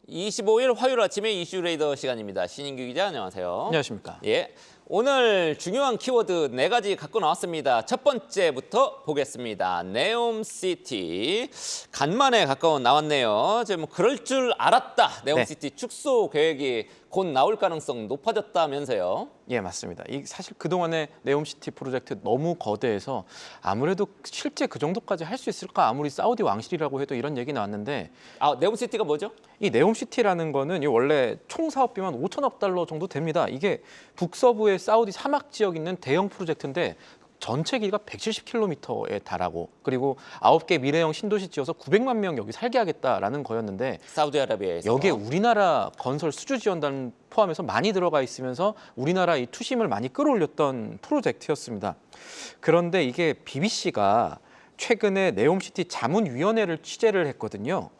25일 화요일 아침에 이슈레이더 시간입니다. 신인규 기자, 안녕하세요. 안녕하십니까. 예, 오늘 중요한 키워드 4가지 갖고 나왔습니다. 첫 번째부터 보겠습니다. 네옴시티. 간만에 가까운 나왔네요. 이제 뭐 그럴 줄 알았다. 네옴시티 축소 계획이 곧 나올 가능성 높아졌다면서요. 예, 맞습니다. 사실 그동안의 네옴시티 프로젝트 너무 거대해서 아무래도 실제 그 정도까지 할 수 있을까? 아무리 사우디 왕실이라고 해도 이런 얘기 나왔는데, 네옴시티가 뭐죠? 이 네옴시티라는 거는 원래 총 사업비만 5천억 달러 정도 됩니다. 이게 북서부의 사우디 사막 지역에 있는 대형 프로젝트인데 전체 길이가 170km에 달하고, 그리고 9개 미래형 신도시 지어서 900만 명 여기 살게 하겠다라는 거였는데, 사우디아라비아에서. 여기에 우리나라 건설 수주 지원단 포함해서 많이 들어가 있으면서 우리나라 이 투심을 많이 끌어올렸던 프로젝트였습니다. 그런데 이게 BBC가 최근에 네옴시티 자문위원회를 취재를 했거든요.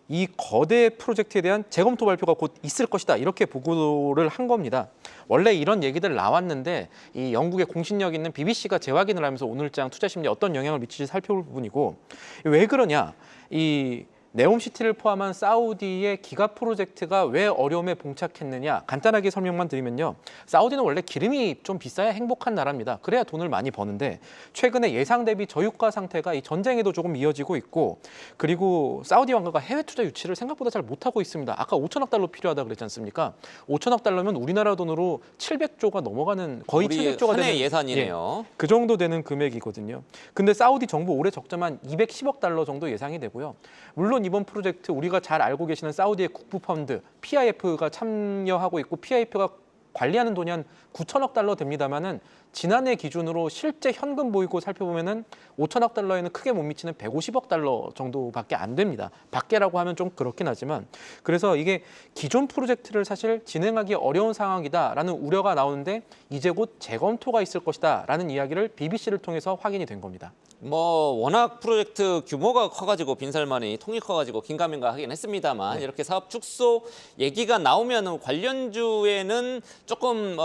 이 거대 프로젝트에 대한 재검토 발표가 곧 있을 것이다, 이렇게 보고를 한 겁니다. 원래 이런 얘기들 나왔는데 이 영국의 공신력 있는 BBC가 재확인을 하면서 오늘장 투자심리에 어떤 영향을 미칠지 살펴볼 부분이고, 왜 그러냐, 이 네옴시티를 포함한 사우디의 기가 프로젝트가 왜 어려움에 봉착했느냐, 간단하게 설명만 드리면요. 사우디는 원래 기름이 좀 비싸야 행복한 나라입니다. 그래야 돈을 많이 버는데 최근에 예상 대비 저유가 상태가 이 전쟁에도 조금 이어지고 있고, 그리고 사우디 왕가가 해외 투자 유치를 생각보다 잘 못하고 있습니다. 아까 5천억 달러 필요하다 그랬지 않습니까? 5천억 달러면 우리나라 돈으로 700조가 넘어가는, 거의 700조가 되는 예산이네요. 그 정도 되는 금액이거든요. 근데 사우디 정부 올해 적자만 210억 달러 정도 예상이 되고요. 물론 이번 프로젝트 우리가 잘 알고 계시는 사우디의 국부 펀드 PIF가 참여하고 있고, PIF가 관리하는 돈이 한 9천억 달러 됩니다만은 지난해 기준으로 실제 현금 보이고 살펴보면은 5천억 달러에는 크게 못 미치는 150억 달러 정도밖에 안 됩니다. 밖에라고 하면 좀 그렇긴 하지만, 그래서 이게 기존 프로젝트를 사실 진행하기 어려운 상황이다라는 우려가 나오는데 이제 곧 재검토가 있을 것이다라는 이야기를 BBC를 통해서 확인이 된 겁니다. 워낙 프로젝트 규모가 커가지고 빈살만이 통이 커가지고 긴가민가 하긴 했습니다만, 이렇게 사업 축소 얘기가 나오면 관련주에는 조금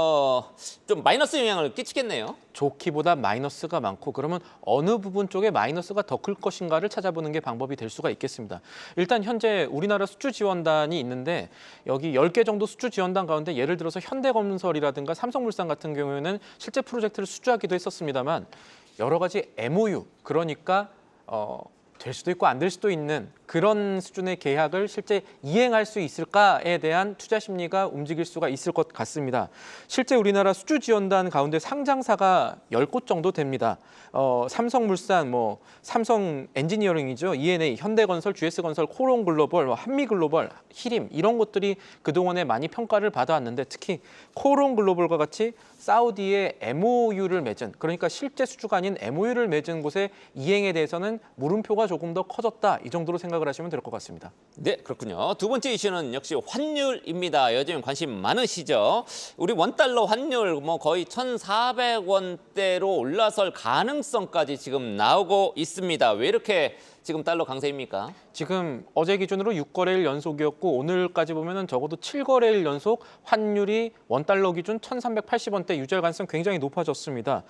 좀 마이너스 영향을 끼치겠네요. 좋기보다 마이너스가 많고, 그러면 어느 부분 쪽에 마이너스가 더 클 것인가를 찾아보는 게 방법이 될 수가 있겠습니다. 일단 현재 우리나라 수주 지원단이 있는데 여기 10개 정도 수주 지원단 가운데 예를 들어서 현대건설이라든가 삼성물산 같은 경우에는 실제 프로젝트를 수주하기도 했었습니다만, 여러 가지 MOU, 그러니까 될 수도 있고 안 될 수도 있는 그런 수준의 계약을 실제 이행할 수 있을까에 대한 투자 심리가 움직일 수가 있을 것 같습니다. 실제 우리나라 수주 지원단 가운데 상장사가 10곳 정도 됩니다. 삼성물산, 삼성 엔지니어링이죠, ENA, 현대건설, GS건설, 코롱글로벌, 한미글로벌, 히림, 이런 것들이 그동안에 많이 평가를 받아왔는데, 특히 코롱글로벌과 같이 사우디의 MOU를 맺은, 그러니까 실제 수주가 아닌 MOU를 맺은 곳의 이행에 대해서는 물음표가 조금 더 커졌다, 이 정도로 생각을 하시면 될 것 같습니다. 네, 그렇군요. 두 번째 이슈는 역시 환율입니다. 요즘 관심 많으시죠? 우리 원달러 환율 거의 1,400원대로 올라설 가능성까지 지금 나오고 있습니다. 왜 이렇게 지금 달러 강세입니까? 지금 어제 기준으로 6거래일 연속이었고, 오늘까지 보면은 적어도 7거래일 연속 환율이 원달러 기준 1,380원대 유지할 가능성 굉장히 높아졌습니다.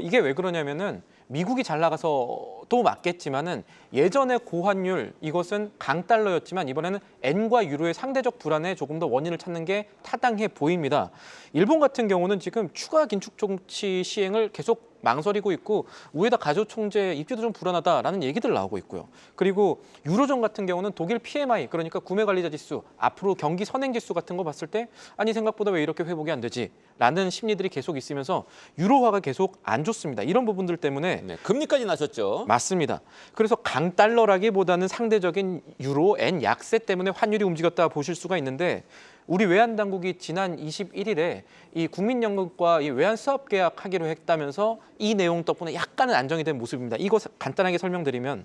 이게 왜 그러냐면은 미국이 잘 나가서도 맞겠지만은 예전의 고환율, 이것은 강달러였지만 이번에는 엔과 유로의 상대적 불안에 조금 더 원인을 찾는 게 타당해 보입니다. 일본 같은 경우는 지금 추가 긴축 정치 시행을 계속 망설이고 있고, 우에다 가조 총재 입지도 좀 불안하다라는 얘기들 나오고 있고요. 그리고 유로존 같은 경우는 독일 PMI, 그러니까 구매 관리자 지수, 앞으로 경기 선행 지수 같은 거 봤을 때 아니 생각보다 왜 이렇게 회복이 안 되지? 라는 심리들이 계속 있으면서 유로화가 계속 안 좋습니다. 이런 부분들 때문에 금리까지 나셨죠? 맞습니다. 그래서 강달러라기보다는 상대적인 유로, 엔 약세 때문에 환율이 움직였다 보실 수가 있는데, 우리 외환당국이 지난 21일에 이 국민연금과 이 외환 수합 계약하기로 했다면서 이 내용 덕분에 약간은 안정이 된 모습입니다. 이거 간단하게 설명드리면,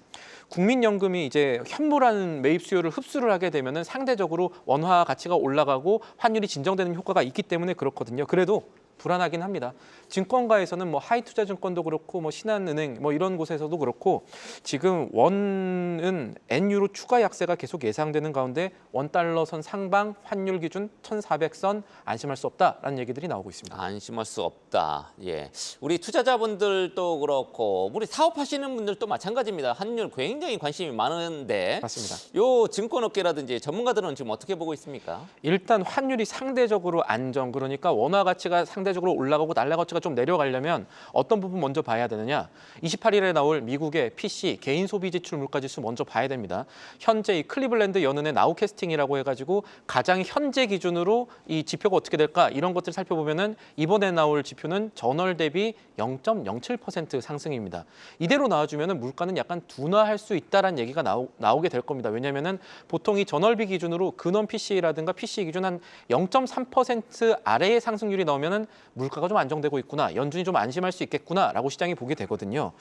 국민연금이 이제 현물한 매입 수요를 흡수를 하게 되면은 상대적으로 원화 가치가 올라가고 환율이 진정되는 효과가 있기 때문에 그렇거든요. 그래도 불안하긴 합니다. 증권가에서는 뭐 하이투자증권도 그렇고 뭐 신한은행 뭐 이런 곳에서도 그렇고 지금 원은 엔유로 추가 약세가 계속 예상되는 가운데 원달러 선 상방 환율 기준 1,400선 안심할 수 없다라는 얘기들이 나오고 있습니다. 안심할 수 없다. 예, 우리 투자자분들도 그렇고 우리 사업하시는 분들도 마찬가지입니다. 환율 굉장히 관심이 많은데 맞습니다. 요 증권업계라든지 전문가들은 지금 어떻게 보고 있습니까? 일단 환율이 상대적으로 안정, 그러니까 원화 가치가 상대적으로 올라가고 달러 가치가 좀 내려가려면 어떤 부분 먼저 봐야 되느냐? 28일에 나올 미국의 PC 개인 소비 지출 물가 지수 먼저 봐야 됩니다. 현재 이 클리블랜드 연은의 나우캐스팅이라고 해가지고 가장 현재 기준으로 이 지표가 어떻게 될까 이런 것들 살펴보면은 이번에 나올 지표는 전월 대비 0.07% 상승입니다. 이대로 나와주면은 물가는 약간 둔화할 수 있다라는 얘기가 나오게 될 겁니다. 왜냐하면은 보통 이 전월비 기준으로 근원 PC라든가 PC 기준 한 0.3% 아래의 상승률이 나오면은 물가가 좀 안정되고 있구나, 연준이 좀 안심할 수 있겠구나라고 시장이 보게 되거든요.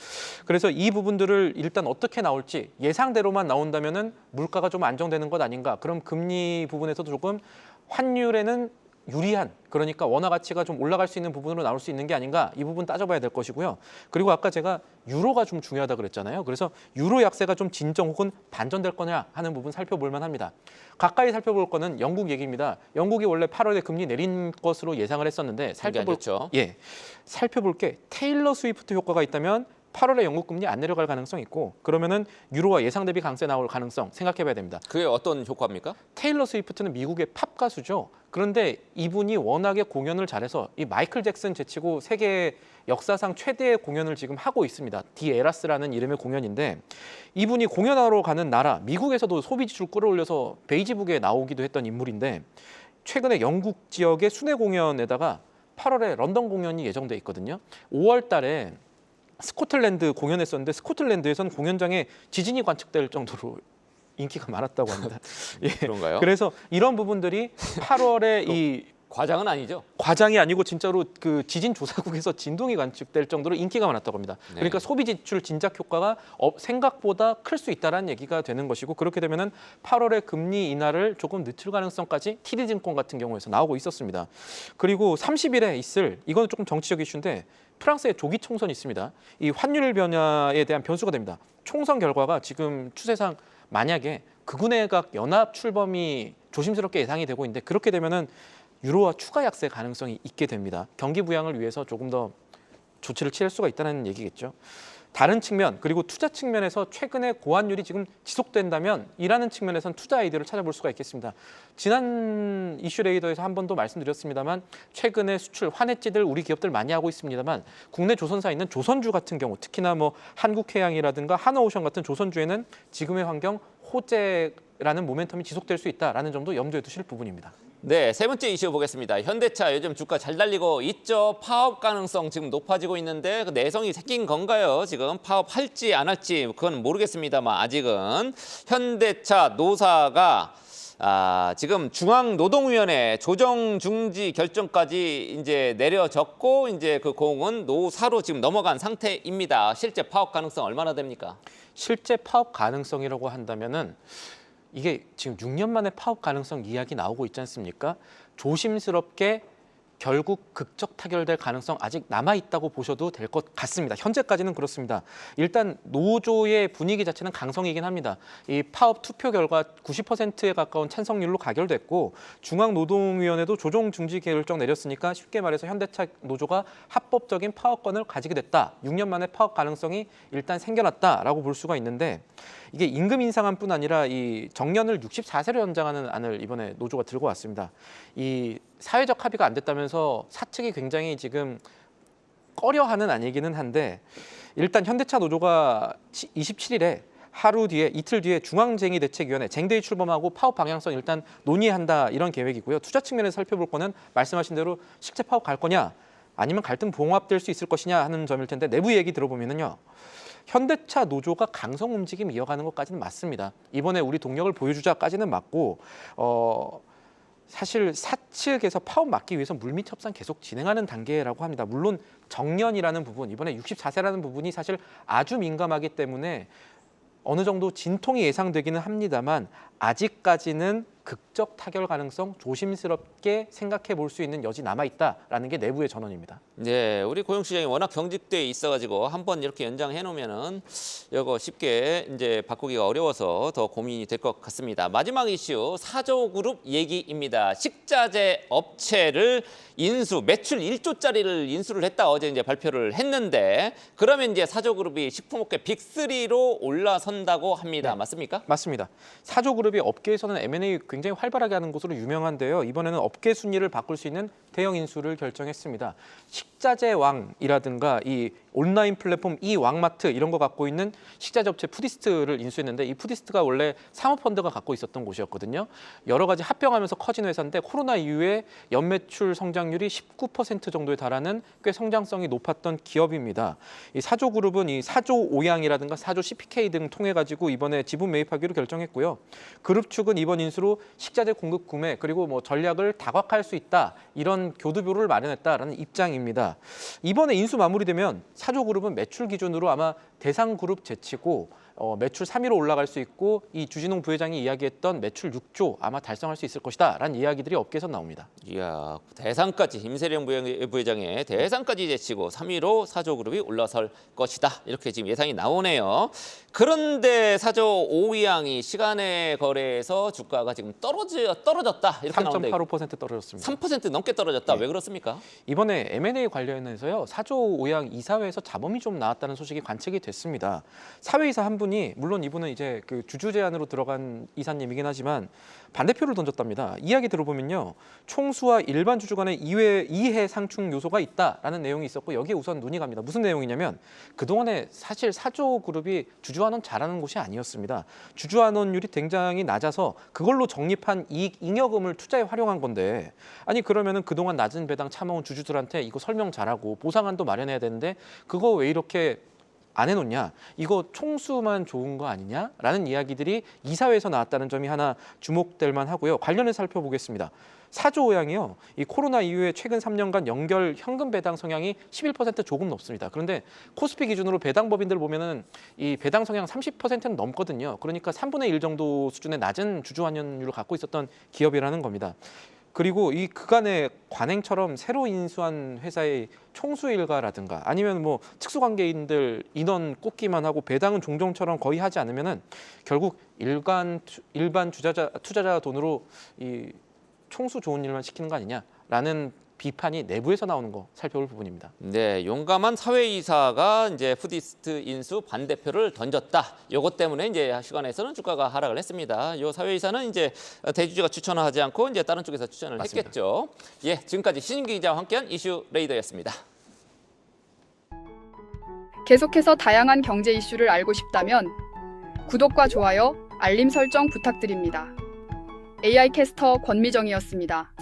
그래서 이 부분들을 일단 어떻게 나올지 예상대로만 나온다면은 물가가 좀 안정되는 것 아닌가. 그럼 금리 부분에서도 조금 환율에는 유리한, 그러니까 원화 가치가 좀 올라갈 수 있는 부분으로 나올 수 있는 게 아닌가, 이 부분 따져봐야 될 것이고요. 그리고 아까 제가 유로가 좀 중요하다 그랬잖아요. 그래서 유로 약세가 좀 진정 혹은 반전될 거냐 하는 부분 살펴볼 만합니다. 가까이 살펴볼 거는 영국 얘기입니다. 영국이 원래 8월에 금리 내린 것으로 예상을 했었는데 살펴볼 게 테일러 스위프트 효과가 있다면 8월에 영국 금리 안 내려갈 가능성이 있고, 그러면은 유로와 예상 대비 강세 나올 가능성 생각해봐야 됩니다. 그게 어떤 효과입니까? 테일러 스위프트는 미국의 팝 가수죠. 그런데 이분이 워낙에 공연을 잘해서 이 마이클 잭슨 제치고 세계 역사상 최대의 공연을 지금 하고 있습니다. 디 에라스라는 이름의 공연인데, 이분이 공연하러 가는 나라 미국에서도 소비 지출 끌어올려서 베이지북에 나오기도 했던 인물인데, 최근에 영국 지역의 순회 공연에다가 8월에 런던 공연이 예정돼 있거든요. 5월 달에 스코틀랜드 공연했었는데 스코틀랜드에서는 공연장에 지진이 관측될 정도로 인기가 많았다고 합니다. 예. 그런가요? 그래서 이런 부분들이 8월에 이 과장은 아니죠? 과장이 아니고 진짜로 그 지진 조사국에서 진동이 관측될 정도로 인기가 많았다고 합니다. 네. 그러니까 소비 지출 진작 효과가 생각보다 클 수 있다라는 얘기가 되는 것이고, 그렇게 되면은 8월에 금리 인하를 조금 늦출 가능성까지 TD증권 같은 경우에서 나오고 있었습니다. 그리고 30일에 있을, 이건 조금 정치적 이슈인데, 프랑스의 조기 총선이 있습니다. 이 환율 변화에 대한 변수가 됩니다. 총선 결과가 지금 추세상 만약에 극우내각 연합 출범이 조심스럽게 예상이 되고 있는데, 그렇게 되면은 유로와 추가 약세 가능성이 있게 됩니다. 경기 부양을 위해서 조금 더 조치를 취할 수가 있다는 얘기겠죠. 다른 측면, 그리고 투자 측면에서 최근에 고환율이 지금 지속된다면 이라는 측면에서는 투자 아이디어를 찾아볼 수가 있겠습니다. 지난 이슈 레이더에서 한 번 더 말씀드렸습니다만, 최근에 수출 환해지들 우리 기업들 많이 하고 있습니다만, 국내 조선사에 있는 조선주 같은 경우, 특히나 뭐 한국해양이라든가 하나오션 같은 조선주에는 지금의 환경 호재라는 모멘텀이 지속될 수 있다라는 점도 염두에 두실 부분입니다. 네, 세 번째 이슈 보겠습니다. 현대차 요즘 주가 잘 달리고 있죠. 파업 가능성 지금 높아지고 있는데 그 내성이 생긴 건가요? 지금 파업할지 안 할지 그건 모르겠습니다만, 아직은 현대차 노사가 지금 중앙노동위원회 조정 중지 결정까지 이제 내려졌고, 이제 그 공은 노사로 지금 넘어간 상태입니다. 실제 파업 가능성 얼마나 됩니까? 실제 파업 가능성이라고 한다면은 이게 지금 6년 만에 파업 가능성 이야기 나오고 있지 않습니까? 조심스럽게 결국 극적 타결될 가능성 아직 남아있다고 보셔도 될 것 같습니다. 현재까지는 그렇습니다. 일단 노조의 분위기 자체는 강성이긴 합니다. 이 파업 투표 결과 90%에 가까운 찬성률로 가결됐고, 중앙노동위원회도 조정 중지 결정 내렸으니까 쉽게 말해서 현대차 노조가 합법적인 파업권을 가지게 됐다. 6년 만에 파업 가능성이 일단 생겨났다라고 볼 수가 있는데, 이게 임금 인상안뿐 아니라 이 정년을 64세로 연장하는 안을 이번에 노조가 들고 왔습니다. 이 사회적 합의가 안 됐다면서 사측이 굉장히 지금 꺼려하는 아니기는 한데, 일단 현대차 노조가 27일에 이틀 뒤에 중앙쟁의대책위원회 쟁대위 출범하고 파업 방향성 일단 논의한다, 이런 계획이고요. 투자 측면에서 살펴볼 거는 말씀하신 대로 실제 파업 갈 거냐 아니면 갈등 봉합될 수 있을 것이냐 하는 점일 텐데, 내부 얘기 들어보면은요, 현대차 노조가 강성 움직임 이어가는 것까지는 맞습니다. 이번에 우리 동력을 보여주자까지는 맞고, 사실 사측에서 파업 막기 위해서 물밑 협상 계속 진행하는 단계라고 합니다. 물론 정년이라는 부분, 이번에 64세라는 부분이 사실 아주 민감하기 때문에 어느 정도 진통이 예상되기는 합니다만, 아직까지는 극적 타결 가능성 조심스럽게 생각해 볼 수 있는 여지 남아 있다라는 게 내부의 전언입니다. 네, 우리 고용시장이 워낙 경직돼 있어가지고 한번 이렇게 연장해 놓으면은 이거 쉽게 이제 바꾸기가 어려워서 더 고민이 될 것 같습니다. 마지막 이슈 사조그룹 얘기입니다. 식자재 업체를 매출 1조짜리를 인수를 했다 어제 이제 발표를 했는데 그러면 이제 사조그룹이 식품업계 빅3로 올라선다고 합니다. 네. 맞습니까? 맞습니다. 사조그룹이 업계에서는 M&A 굉장히 활발하게 하는 곳으로 유명한데요. 이번에는 업계 순위를 바꿀 수 있는 대형 인수를 결정했습니다. 식자재 왕이라든가 이 온라인 플랫폼 이 왕마트 이런 거 갖고 있는 식자재 업체 푸디스트를 인수했는데 이 푸디스트가 원래 사모펀드가 갖고 있었던 곳이었거든요. 여러 가지 합병하면서 커진 회사인데 코로나 이후에 연매출 성장률이 19% 정도에 달하는 꽤 성장성이 높았던 기업입니다. 이 사조그룹은 이 사조 오양이라든가 사조 CPK 등 통해 가지고 이번에 지분 매입하기로 결정했고요. 그룹 측은 이번 인수로 식자재 공급 구매 그리고 뭐 전략을 다각화할 수 있다 이런 교두보를 마련했다라는 입장입니다. 이번에 인수 마무리되면 사조그룹은 매출 기준으로 아마 대상그룹 제치고 매출 3위로 올라갈 수 있고 이 주진웅 부회장이 이야기했던 매출 6조 아마 달성할 수 있을 것이다라는 이야기들이 업계에서 나옵니다. 이야, 대상까지 임세령 부회장의 대상까지 제치고 3위로 사조그룹이 올라설 것이다. 이렇게 지금 예상이 나오네요. 그런데 사조 오양이 시간의 거래에서 주가가 지금 떨어졌다. 이렇게 나오는데 3.85% 떨어졌습니다. 3% 넘게 떨어졌다. 네. 왜 그렇습니까? 이번에 M&A 관련해서요. 사조 오양 이사회에서 자범이 좀 나왔다는 소식이 관측이 됐습니다. 사회이사 한 분이 물론 이분은 이제 그 주주 제안으로 들어간 이사님이긴 하지만 반대표를 던졌답니다. 이야기 들어보면요. 총수와 일반 주주 간의 이해 상충 요소가 있다라는 내용이 있었고 여기에 우선 눈이 갑니다. 무슨 내용이냐면 그동안에 사실 사조그룹이 주주환원 잘하는 곳이 아니었습니다. 주주환원율이 굉장히 낮아서 그걸로 적립한 이익 잉여금을 투자에 활용한 건데 아니 그러면은 그동안 낮은 배당 참아온 주주들한테 이거 설명 잘하고 보상안도 마련해야 되는데 그거 왜 이렇게 안 해놓냐? 이거 총수만 좋은 거 아니냐?라는 이야기들이 이사회에서 나왔다는 점이 하나 주목될 만하고요. 관련해서 살펴보겠습니다. 사조 오양이요. 이 코로나 이후에 최근 3년간 연결 현금 배당 성향이 11% 조금 높습니다. 그런데 코스피 기준으로 배당 법인들 보면은 이 배당 성향 30%는 넘거든요. 그러니까 3분의 1 정도 수준의 낮은 주주 환원율을 갖고 있었던 기업이라는 겁니다. 그리고 이 그간의 관행처럼 새로 인수한 회사의 총수 일가라든가 아니면 뭐 특수관계인들 인원 꼽기만 하고 배당은 종종처럼 거의 하지 않으면은 결국 일반 투자자 돈으로 이 총수 좋은 일만 시키는 거 아니냐라는 비판이 내부에서 나오는 거 살펴볼 부분입니다. 네, 용감한 사회이사가 이제 푸디스트 인수 반대표를 던졌다. 요것 때문에 이제 시간에서는 주가가 하락을 했습니다. 요 사회이사는 이제 대주주가 추천하지 않고 이제 다른 쪽에서 추천을 맞습니다. 했겠죠. 예, 지금까지 신인기 기자와 함께한 이슈 레이더였습니다. 계속해서 다양한 경제 이슈를 알고 싶다면 구독과 좋아요, 알림 설정 부탁드립니다. AI 캐스터 권미정이었습니다.